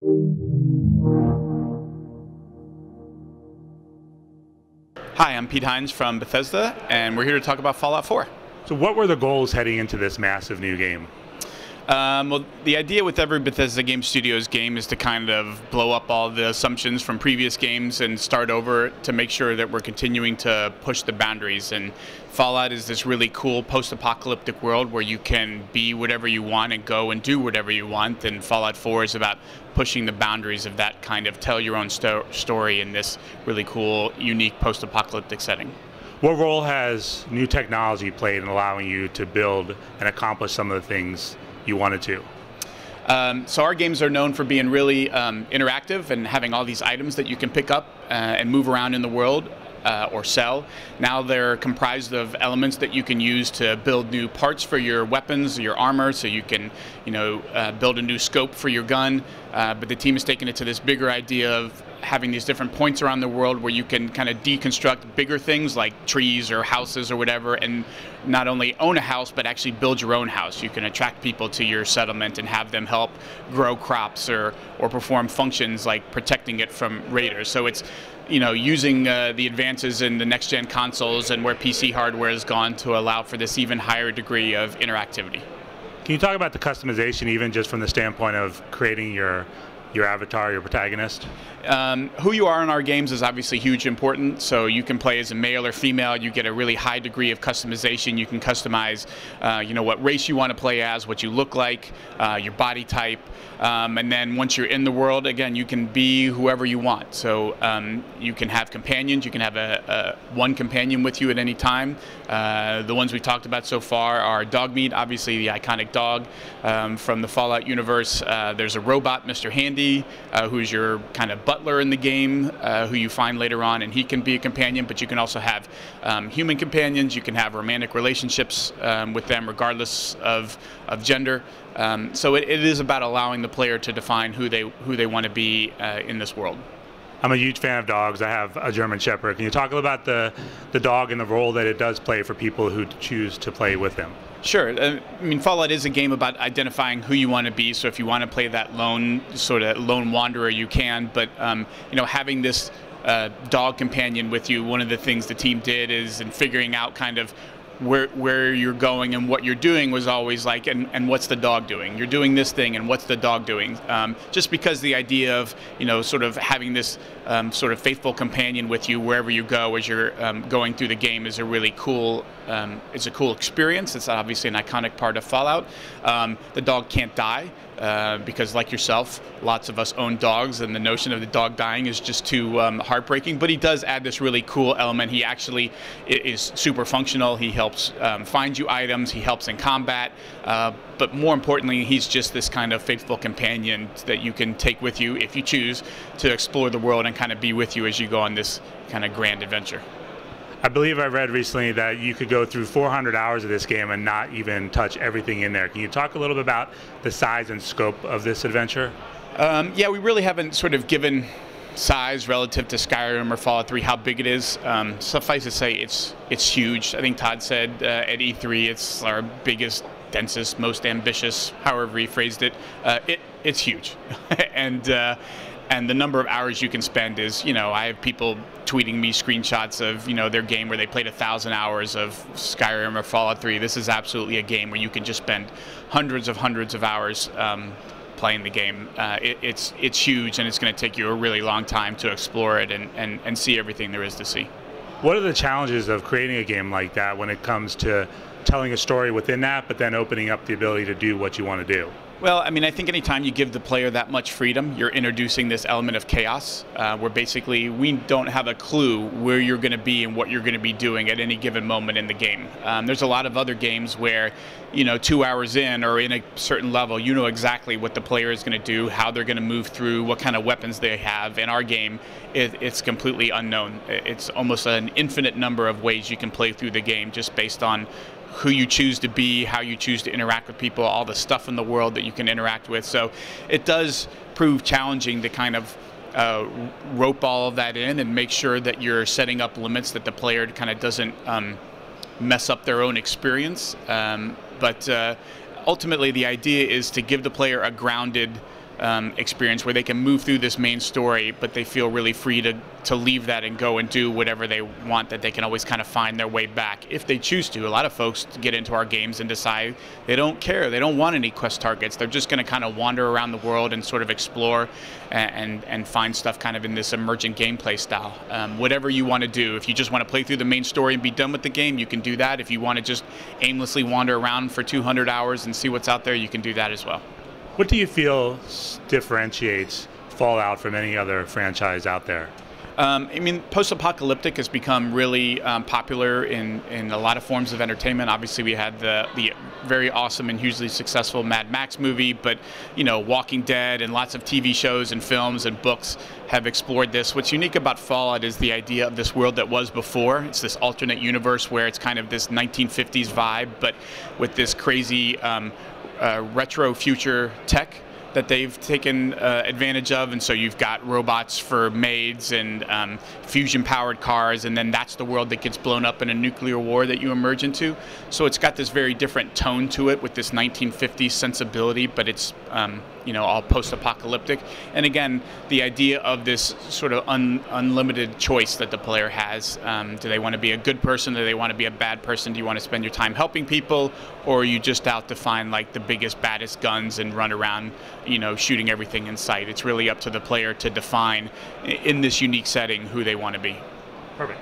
Hi, I'm Pete Hines from Bethesda, and we're here to talk about Fallout 4. So what were the goals heading into this massive new game? Well, the idea with every Bethesda Game Studios game is to kind of blow up all the assumptions from previous games and start over to make sure that we're continuing to push the boundaries. And Fallout is this really cool post-apocalyptic world where you can be whatever you want and go and do whatever you want. And Fallout 4 is about pushing the boundaries of that kind of tell your own story in this really cool, unique post-apocalyptic setting. What role has new technology played in allowing you to build and accomplish some of the things you wanted to? So our games are known for being really interactive and having all these items that you can pick up and move around in the world or sell. Now they're comprised of elements that you can use to build new parts for your weapons, your armor, so you can, build a new scope for your gun. But the team has taken it to this bigger idea of having these different points around the world where you can kind of deconstruct bigger things like trees or houses or whatever, and not only own a house but actually build your own house. You can attract people to your settlement and have them help grow crops or perform functions like protecting it from raiders. So it's using the advances in the next-gen consoles and where PC hardware has gone to allow for this even higher degree of interactivity. Can you talk about the customization, even just from the standpoint of creating your avatar, your protagonist? Who you are in our games is obviously huge important. So you can play as a male or female. You get a really high degree of customization. You can customize, what race you want to play as, what you look like, your body type, and then once you're in the world, again, you can be whoever you want. So you can have companions. You can have one companion with you at any time. The ones we talked about so far are Dogmeat, obviously the iconic dog from the Fallout universe. There's a robot, Mr. Handy, who's your kind of butler in the game, who you find later on, and he can be a companion, but you can also have human companions. You can have romantic relationships with them regardless of gender. So it is about allowing the player to define who they want to be in this world. I'm a huge fan of dogs. I have a German Shepherd. Can you talk about the dog and the role that it does play for people who choose to play with them? Sure. Fallout is a game about identifying who you want to be. So if you want to play that lone wanderer, you can. But having this dog companion with you, one of the things the team did is in figuring out kind of where you're going and what you're doing was always like, and what's the dog doing? You're doing this thing, and what's the dog doing? Just because the idea of sort of having this sort of faithful companion with you wherever you go as you're going through the game is a really cool. It's a cool experience. It's obviously an iconic part of Fallout. The dog can't die. Because like yourself, lots of us own dogs, and the notion of the dog dying is just too heartbreaking. But he does add this really cool element. He actually is super functional. He helps find you items. He helps in combat. But more importantly, he's just this kind of faithful companion that you can take with you if you choose to explore the world and kind of be with you as you go on this kind of grand adventure. I believe I read recently that you could go through 400 hours of this game and not even touch everything in there. Can you talk a little bit about the size and scope of this adventure? Yeah, we really haven't sort of given size relative to Skyrim or Fallout 3 how big it is. Suffice to say, it's huge. I think Todd said at E3 it's our biggest, densest, most ambitious, however he phrased it. It's huge, and the number of hours you can spend is, I have people tweeting me screenshots of, their game where they played 1,000 hours of Skyrim or Fallout 3. This is absolutely a game where you can just spend hundreds of hours playing the game. It's huge, and it's going to take you a really long time to explore it and see everything there is to see. What are the challenges of creating a game like that when it comes to telling a story within that, but then opening up the ability to do what you want to do? Well, I think anytime you give the player that much freedom, you're introducing this element of chaos, where basically we don't have a clue where you're going to be and what you're going to be doing at any given moment in the game. There's a lot of other games where, 2 hours in or in a certain level, you know exactly what the player is going to do, how they're going to move through, what kind of weapons they have. In our game, it's completely unknown. It's almost an infinite number of ways you can play through the game just based on who you choose to be, how you choose to interact with people, all the stuff in the world that you can interact with. So it does prove challenging to kind of rope all of that in and make sure that you're setting up limits that the player kind of doesn't mess up their own experience. But ultimately, the idea is to give the player a grounded experience where they can move through this main story, but they feel really free to leave that and go and do whatever they want, that they can always kind of find their way back if they choose to. A lot of folks get into our games and decide they don't care, they don't want any quest targets, they're just going to kind of wander around the world and sort of explore and find stuff kind of in this emergent gameplay style. Whatever you want to do, if you just want to play through the main story and be done with the game, you can do that. If you want to just aimlessly wander around for 200 hours and see what's out there, you can do that as well. What do you feel differentiates Fallout from any other franchise out there? I mean, post-apocalyptic has become really popular in a lot of forms of entertainment. Obviously, we had the very awesome and hugely successful Mad Max movie, but Walking Dead and lots of TV shows and films and books have explored this. What's unique about Fallout is the idea of this world that was before. It's this alternate universe where it's kind of this 1950s vibe, but with this crazy retro future tech that they've taken advantage of, and so you've got robots for maids and fusion-powered cars, and then that's the world that gets blown up in a nuclear war that you emerge into. So it's got this very different tone to it with this 1950s sensibility, but it's all post-apocalyptic. And again, the idea of this sort of unlimited choice that the player has. Do they want to be a good person? Do they want to be a bad person? Do you want to spend your time helping people, or are you just out to find like the biggest, baddest guns and run around shooting everything in sight? It's really up to the player to define in this unique setting who they want to be. Perfect.